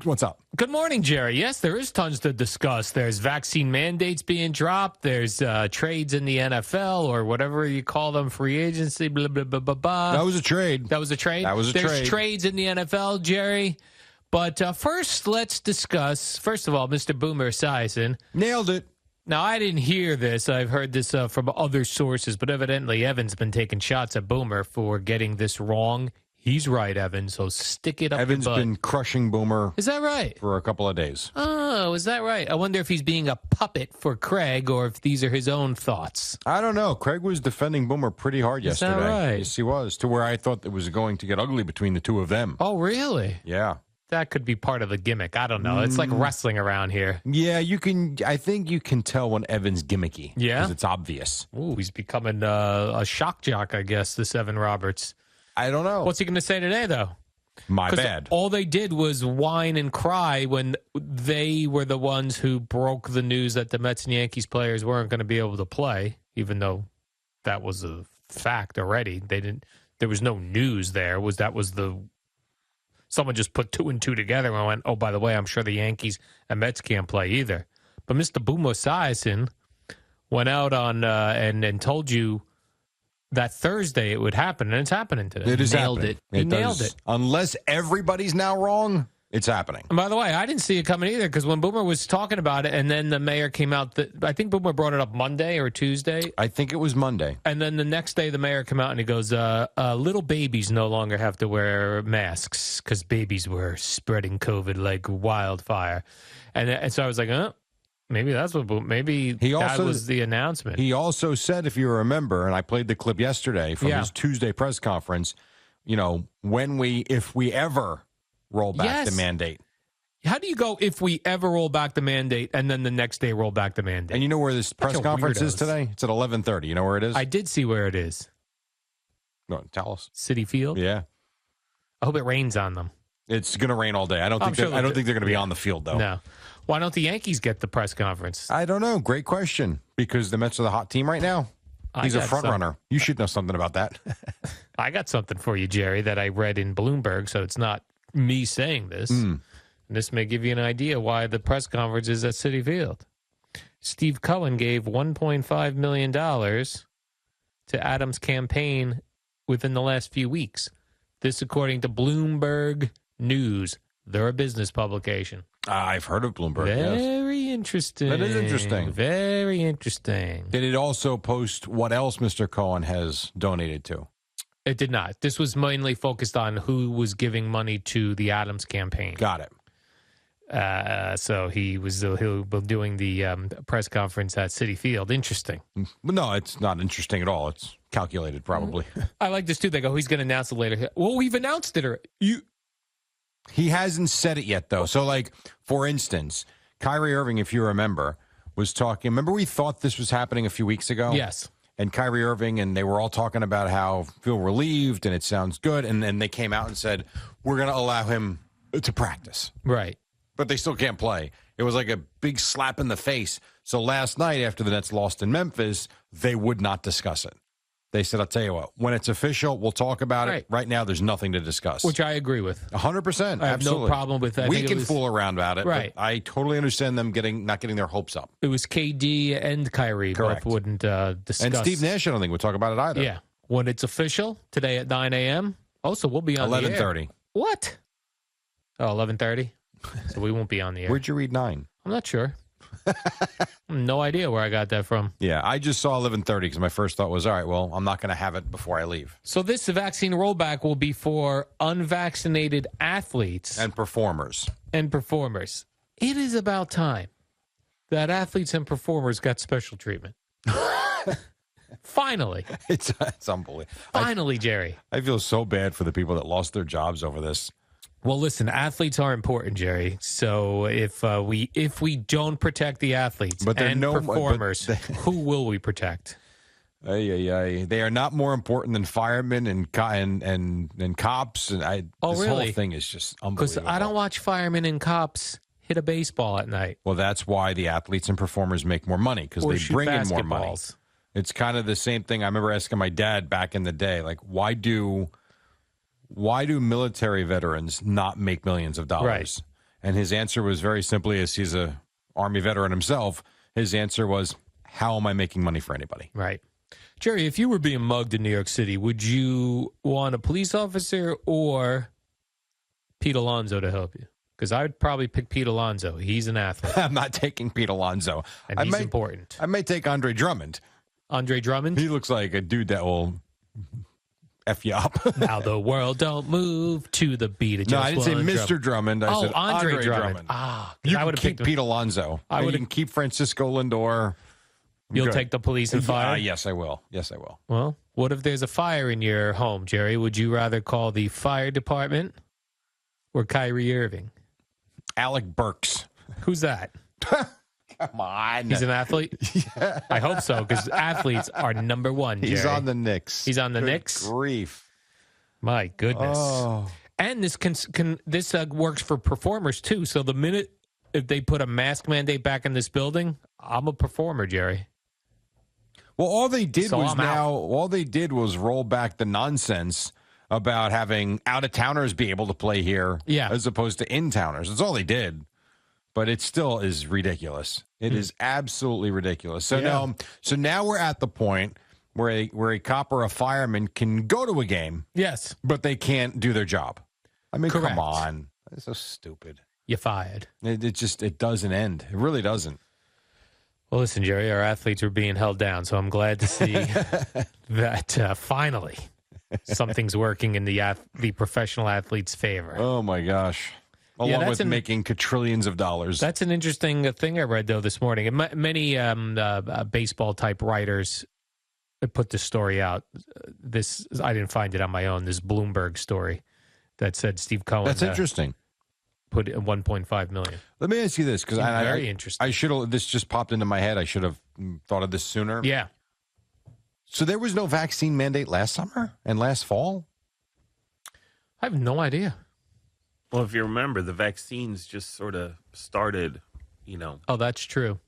What's up? Good morning, Jerry. Yes, there is tons to discuss. There's vaccine mandates being dropped. There's trades in the NFL or whatever you call them, free agency, blah, blah, blah, blah, blah. That was a trade. That was a trade? That was a There's trade. trades in the NFL, Jerry. But first, let's discuss, first of all, Mr. Boomer Esiason. Nailed it. Now, I didn't hear this. I've heard this from other sources, but evidently Evan's been taking shots at Boomer for getting this wrong. He's right, Evan, so stick it up Evan's your butt. been crushing Boomer. Is that right? For a couple of days. Oh, is that right? I wonder if he's being a puppet for Craig or if these are his own thoughts. I don't know. Craig was defending Boomer pretty hard yesterday. Is that right? Yes, he was, to where I thought it was going to get ugly between the two of them. Oh, really? Yeah. That could be part of the gimmick. I don't know. It's like wrestling around here. Yeah, you can. I think you can tell when Evan's gimmicky. Yeah? Because it's obvious. Ooh, he's becoming a shock jock, I guess, this Evan Roberts. I don't know. What's he going to say today, though? My bad. All they did was whine and cry when they were the ones who broke the news that the Mets and Yankees players weren't going to be able to play, even though that was a fact already. They didn't. There was no news there. Someone just put two and two together and went, oh, by the way, I'm sure the Yankees and Mets can't play either. But Mr. Boomer Esiason went out on and told you that Thursday it would happen, and it's happening today. It is nailed happening. He nailed it. Unless everybody's now wrong, it's happening. And by the way, I didn't see it coming either because when Boomer was talking about it and then the mayor came out, I think Boomer brought it up Monday or Tuesday. I think it was Monday. And then the next day the mayor came out and he goes, little babies no longer have to wear masks because babies were spreading COVID like wildfire. And so I was like, maybe that's what, that was the announcement. He also said, if you remember, and I played the clip yesterday from his Tuesday press conference, if we ever roll back the mandate. How do you go if we ever roll back the mandate and then the next day roll back the mandate? And you know where this press conference is today? It's at 11:30. You know where it is? I did see where it is. No, tell us. Citi Field? Yeah. I hope it rains on them. It's going to rain all day. I don't think they're going to be on the field, though. No. Why don't the Yankees get the press conference? I don't know. Great question. Because the Mets are the hot team right now. He's a front runner. You should know something about that. I got something for you, Jerry, that I read in Bloomberg, so it's not me saying this. This may give you an idea why the press conference is at Citi Field. Steve Cohen gave $1.5 million to Adams' campaign within the last few weeks. This according to Bloomberg News. They're a business publication. I've heard of Bloomberg, Very interesting. That is interesting. Very interesting. Did it also post what else Mr. Cohen has donated to? It did not. This was mainly focused on who was giving money to the Adams campaign. Got it. So he'll be doing the press conference at Citi Field. Interesting. No, it's not interesting at all. It's calculated, probably. I like this, too. They go, he's going to announce it later. Well, we've announced it. He hasn't said it yet, though. So, like, for instance, Kyrie Irving, if you remember, was talking. Remember we thought this was happening a few weeks ago? Yes. And Kyrie Irving, and they were all talking about how feel relieved and it sounds good. And then they came out and said, we're going to allow him to practice. Right. But they still can't play. It was like a big slap in the face. So last night, after the Nets lost in Memphis, they would not discuss it. They said, I'll tell you what, when it's official, we'll talk about it. Right now, there's nothing to discuss. Which I agree with. 100%. I have absolutely. no problem with that. We can fool around about it. Right. But I totally understand them not getting their hopes up. It was KD and Kyrie. Correct. Both wouldn't discuss. And Steve Nash, I don't think would talk about it either. Yeah. When it's official, today at 9 a.m. Also, we'll be on 11:30. What? Oh, 11:30? So we won't be on the air. Where'd you read 9? I'm not sure. No idea where I got that from. Yeah, I just saw 11:30 because my first thought was, all right, well, I'm not going to have it before I leave. So this vaccine rollback will be for unvaccinated athletes. And performers. It is about time that athletes and performers got special treatment. Finally. It's unbelievable. Finally, Jerry. I feel so bad for the people that lost their jobs over this. Well, listen, athletes are important, Jerry. So if we don't protect the athletes and performers, who will we protect? They are not more important than firemen and cops. And this whole thing is just unbelievable. Because I don't watch firemen and cops hit a baseball at night. Well, that's why the athletes and performers make more money, because they bring in more money. It's kind of the same thing. I remember asking my dad back in the day, like, why do military veterans not make millions of dollars? Right. And his answer was very simply, as he's a Army veteran himself, his answer was, how am I making money for anybody? Right. Jerry, if you were being mugged in New York City, would you want a police officer or Pete Alonso to help you? Because I would probably pick Pete Alonso. He's an athlete. I'm not taking Pete Alonso. And he's important. I may take Andre Drummond. Andre Drummond? He looks like a dude that will F you up. Now the world don't move to the beat of just No, I didn't say one Mr. Drummond. I said Andre Drummond. You I would keep Pete Alonso. You can keep Francisco Lindor. You'll take the police and fire? Yes, I will. Yes, I will. Well, what if there's a fire in your home, Jerry? Would you rather call the fire department or Kyrie Irving? Alec Burks. Who's that? Come on. He's an athlete? Yeah. I hope so, because athletes are number one, Jerry. He's on the Knicks. He's on the Good Knicks? grief. My goodness. Oh. And this works for performers, too. So the minute if they put a mask mandate back in this building, I'm a performer, Jerry. Well, all they did was roll back the nonsense about having out-of-towners be able to play here as opposed to in-towners. That's all they did. But it still is ridiculous. It is absolutely ridiculous. So now we're at the point where a cop or a fireman can go to a game. Yes. But they can't do their job. I mean, Correct. come on. It's so stupid. You're fired. It doesn't end. It really doesn't. Well, listen, Jerry, our athletes are being held down, so I'm glad to see that finally something's working in the professional athlete's favor. Oh, my gosh. Along with making quadrillions of dollars. That's an interesting thing I read, though, this morning. And many baseball-type writers put this story out. I didn't find it on my own, this Bloomberg story that said Steve Cohen. That's interesting. Put in $1.5 million. Let me ask you this, because very interesting. I should have. This just popped into my head. I should have thought of this sooner. Yeah. So there was no vaccine mandate last summer and last fall? I have no idea. Well, if you remember, the vaccines just sort of started, Oh, that's true.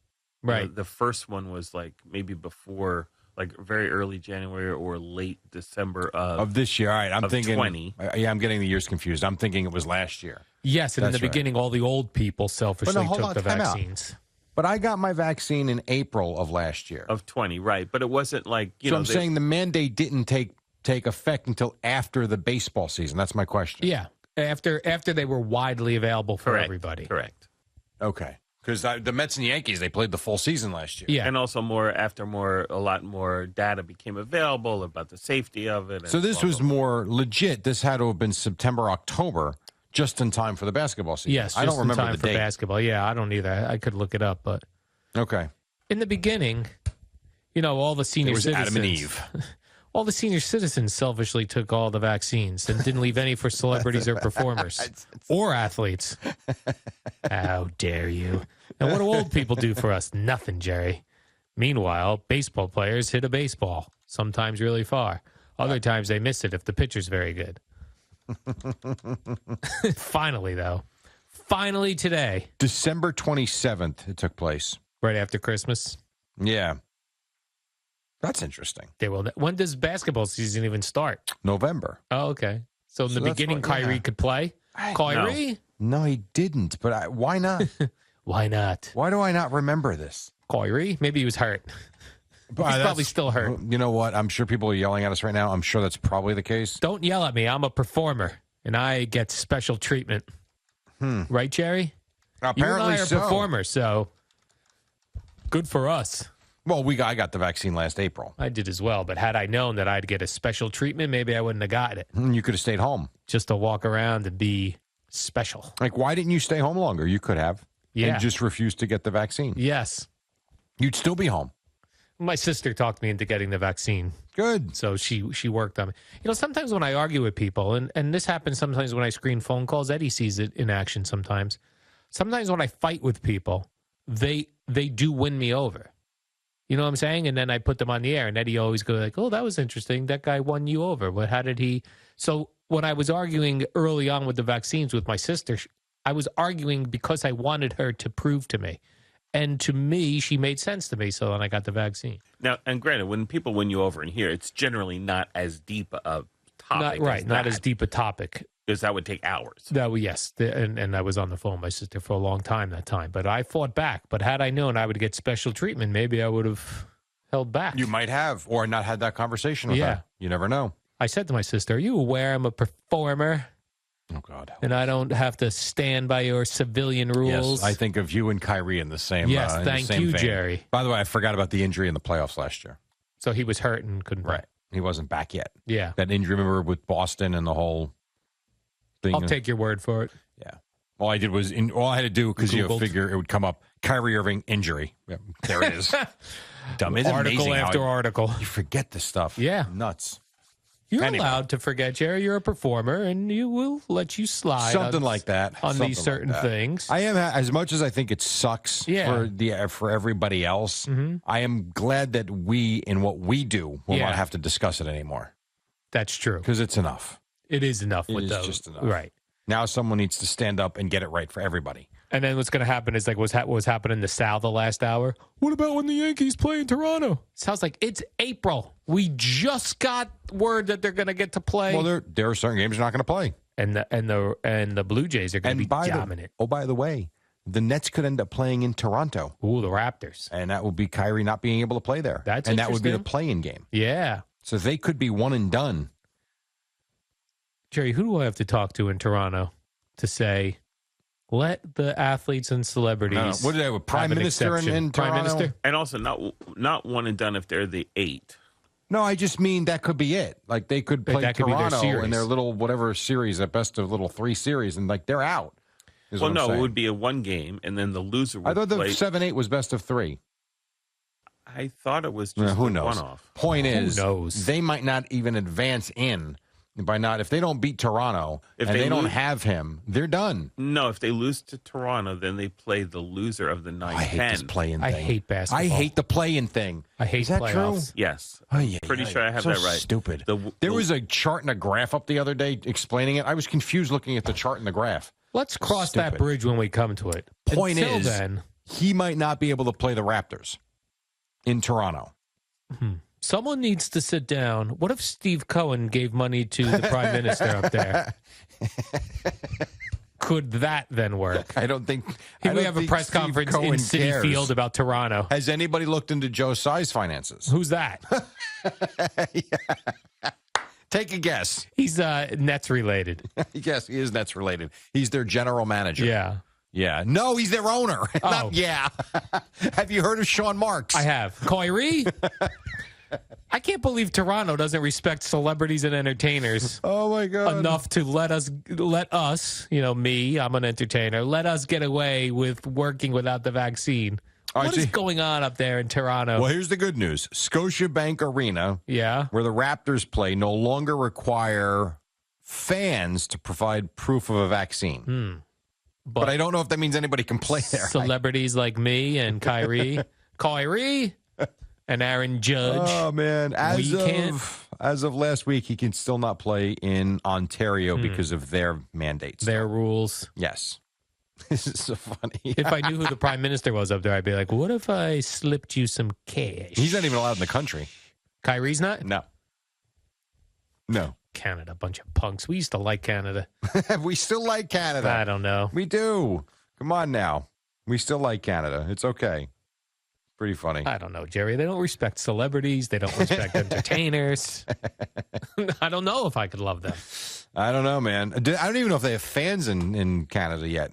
Right. The first one was like maybe before, like very early January or late December of this year. All right, I'm thinking 20. Yeah, I'm getting the years confused. I'm thinking it was last year. Yes, and in the beginning, all the old people selfishly took the vaccines. But I got my vaccine in April of last year. Of 20, right. But it wasn't like, I'm saying the mandate didn't take effect until after the baseball season. That's my question. Yeah, after they were widely available for everybody. Correct. Okay. Because the Mets and Yankees, they played the full season last year. Yeah. And also a lot more data became available about the safety of it. So this was more legit. This had to have been September, October, just in time for the basketball season. Yes, I don't remember in time the for date. basketball. Yeah, I don't either. I could look it up, but okay. In the beginning, all the senior citizens, Adam and Eve. All the senior citizens selfishly took all the vaccines and didn't leave any for celebrities or performers or athletes. How dare you? And what do old people do for us? Nothing, Jerry. Meanwhile, baseball players hit a baseball, sometimes really far. Other times they miss it if the pitcher's very good. Finally, though. Finally today. December 27th, it took place. Right after Christmas? Yeah. That's interesting. When does basketball season even start? November. Oh, okay. So in the beginning, Kyrie could play? Kyrie? No, he didn't. But why not? Why not? Why do I not remember this? Kyrie? Maybe he was hurt. He's probably still hurt. You know what? I'm sure people are yelling at us right now. I'm sure that's probably the case. Don't yell at me. I'm a performer, and I get special treatment. Right, Jerry? Apparently you and I are performers, so good for us. Well, I got the vaccine last April. I did as well, but had I known that I'd get a special treatment, maybe I wouldn't have gotten it. You could have stayed home. Just to walk around and be special. Like, why didn't you stay home longer? You could have. Yeah. And just refused to get the vaccine. Yes. You'd still be home. My sister talked me into getting the vaccine. Good. So she worked on me. Sometimes when I argue with people, and this happens sometimes when I screen phone calls, Eddie sees it in action sometimes. Sometimes when I fight with people, they do win me over. You know what I'm saying? And then I put them on the air, and Eddie always goes like, oh, that was interesting. That guy won you over. But how did he? So when I was arguing early on with the vaccines with my sister, I was arguing because I wanted her to prove to me. And to me, she made sense to me, so then I got the vaccine. Now, and granted, when people win you over in here, it's generally not as deep a topic. Not as deep a topic. Because that would take hours. Yes, and I was on the phone with my sister for a long time that time. But I fought back. But had I known I would get special treatment, maybe I would have held back. You might have, or not had that conversation with her. You never know. I said to my sister, "Are you aware I'm a performer? Oh, God. And I don't have to stand by your civilian rules." Yes, I think of you and Kyrie in the same Yes, in thank the same you, vein. Jerry. By the way, I forgot about the injury in the playoffs last year. So he was hurt and couldn't play. Right. He wasn't back yet. Yeah. That injury, remember, with Boston and the whole thing? I'll take your word for it. Yeah. All I did was, all I had to do, because you figure it would come up, Kyrie Irving injury. Yep, there it is. Dumb. It's Article amazing after article. You forget this stuff. Yeah. Nuts. You're Anyway. allowed to forget, Jerry. You're a performer, and you will let you slide. Something like that. On Something these certain like that. things. I am, as much as I think it sucks for everybody else, I am glad that we, in what we do, will not have to discuss it anymore. That's true. Because it's enough. It is enough It with is those. just enough. Right. Now someone needs to stand up and get it right for everybody. And then what's going to happen is like what was happening in the South the last hour. What about when the Yankees play in Toronto? Sounds like it's April. We just got word that they're going to get to play. Well, there are certain games you're not going to play. And the Blue Jays are going to be dominant. By the way, the Nets could end up playing in Toronto. Ooh, the Raptors. And that would be Kyrie not being able to play there. And that would be the play-in game. Yeah. So they could be one and done. Jerry, who do I have to talk to in Toronto to say, let the athletes and celebrities What did I have? A prime minister in Toronto? Prime Minister? And also not one and done if they're the 8. No, I just mean that could be it. Like they could play That could be their Toronto series. in their little whatever series, at best of little 3 series, and like they're out. Well, no, it would be a 1 game, and then the loser would I thought the play. 7-8 was best of 3. I thought it was just Who a knows? one-off. Point is, knows? they might not even advance in if they don't beat Toronto If and they they don't lose- have him, they're done. No, if they lose to Toronto, then they play the loser of the 9-10. I hate this play-in thing. I hate basketball. I hate the play-in thing. I hate Is that playoffs. true? Yes. Oh, yeah, Pretty sure I have so that right. Stupid. The- There was a chart and a graph up the other day explaining it. I was confused looking at the chart and the graph. Let's cross that Stupid. bridge when we come to it. Point Until is, then, he might not be able to play the Raptors in Toronto. someone needs to sit down. What if Steve Cohen gave money to the prime minister up there? Could that then work? I don't think. Can we have a press conference in Citi Field about Toronto? Has anybody looked into Joe Tsai's finances? Who's that? Take a guess. He's Nets related. Yes, he is Nets related. He's their general manager. Yeah. Yeah. No, he's their owner. Oh. Not, yeah. Have you heard of Sean Marks? I have. Kyrie? I can't believe Toronto doesn't respect celebrities and entertainers Oh, my God. enough to let us, me, I'm an entertainer, let us get away with working without the vaccine. All right, What is see- going on up there in Toronto? Well, here's the good news. Scotiabank Arena, Yeah. where the Raptors play, no longer require fans to provide proof of a vaccine. But I don't know if that means anybody can play there. Celebrities like me and Kyrie, and Aaron Judge. Oh man! As of last week, he can still not play in Ontario because of their mandates. Their rules. Yes, this is so funny. If I knew who the prime minister was up there, I'd be like, what if I slipped you some cash? He's not even allowed in the country. Kyrie's not? No. Canada, bunch of punks. We used to like Canada. We still like Canada. I don't know. We do. Come on now. We still like Canada. It's okay. Pretty funny. I don't know, Jerry. They don't respect celebrities. They don't respect entertainers. I don't know if I could love them. I don't know, man. I don't even know if they have fans in Canada yet.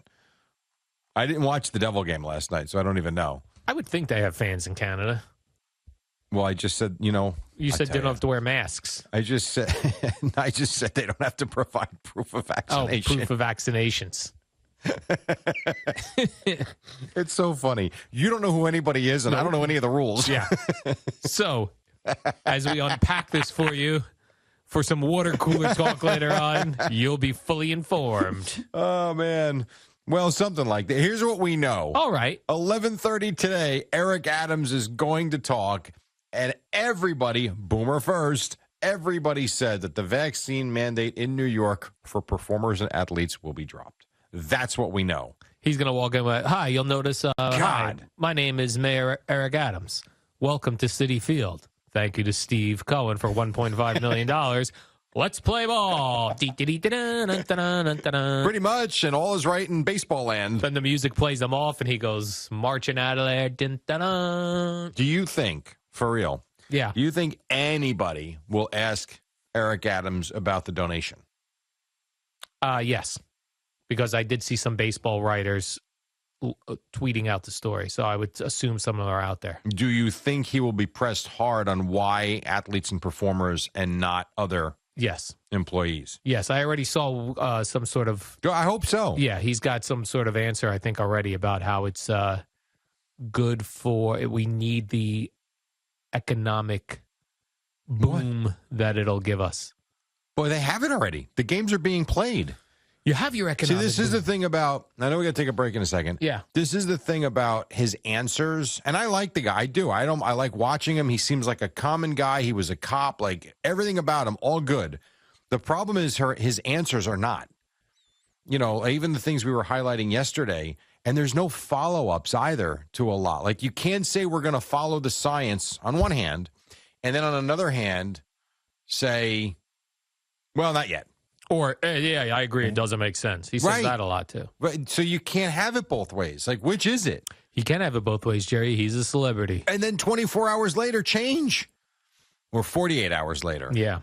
I didn't watch the Devil game last night, so I don't even know. I would think they have fans in Canada. Well, I just said, You said they don't have to wear masks. I just said they don't have to provide proof of vaccination. Oh, proof of vaccinations. It's so funny. You don't know who anybody is, and I don't know any of the rules. Yeah. So, as we unpack this for you, for some water cooler talk later on, you'll be fully informed. Oh, man. Well, something like that. Here's what we know. All right. 11:30 today, Eric Adams is going to talk, and everybody, Boomer first, everybody said that the vaccine mandate in New York for performers and athletes will be dropped. That's what we know. He's going to walk in with, hi, you'll notice, hi, God. my name is Mayor Eric Adams. Welcome to Citi Field. Thank you to Steve Cohen for $1.5 million. Let's play ball. Pretty Pretty much, and all is right in baseball land. Then the music plays him off, and he goes marching out of there. Do you think, for real, Yeah. do you think anybody will ask Eric Adams about the donation? Yes, because I did see some baseball writers tweeting out the story, so I would assume some of them are out there. Do you think he will be pressed hard on why athletes and performers and not other Yes. employees? Yes, I already saw some sort of... I hope so. Yeah, he's got some sort of answer, I think, already about how it's good for... We need the economic boom that it'll give us. Boy, they have it already. The games are being played. You have your economic See, this is boom. the thing about... I know we got to take a break in a second. Yeah. This is the thing about his answers. And I like the guy. I do. I like watching him. He seems like a common guy. He was a cop. Like, everything about him, all good. The problem is his answers are not. You know, even the things we were highlighting yesterday, and there's no follow-ups either to a lot. Like, you can't say we're going to follow the science on one hand, and then on another hand say, well, not yet. Or, yeah, I agree. It doesn't make sense. He says Right. that a lot, too. Right. So you can't have it both ways. Like, which is it? He can have it both ways, Jerry. He's a celebrity. And then 24 hours later, change. Or 48 hours later. Yeah.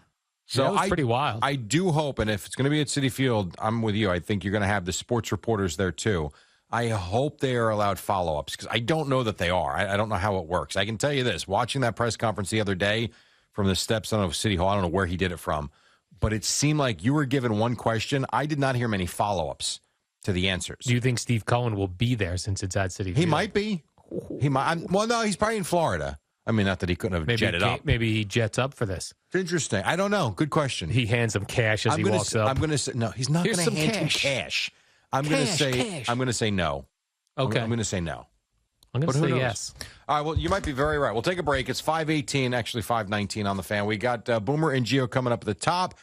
So that was pretty wild. I do hope, and if it's going to be at Citi Field, I'm with you. I think you're going to have the sports reporters there, too. I hope they are allowed follow-ups, because I don't know that they are. I don't know how it works. I can tell you this. Watching that press conference the other day from the steps of City Hall, I don't know where he did it from, but it seemed like you were given one question. I did not hear many follow-ups to the answers. Do you think Steve Cohen will be there since it's at Citi Field? He might be. He might. Well, no, he's probably in Florida. I mean, not that he couldn't have jetted up. Maybe he jets up for this. It's interesting. I don't know. Good question. He hands him cash as he walks up. I'm going to say no. He's not going to hand him cash. I'm going to say. I'm going to say no. Okay. I'm going to say no. I'm going to But who say knows? yes. All right. Well, you might be very right. We'll take a break. It's 5:18, actually 5:19 on the fan. We got Boomer and Gio coming up at the top.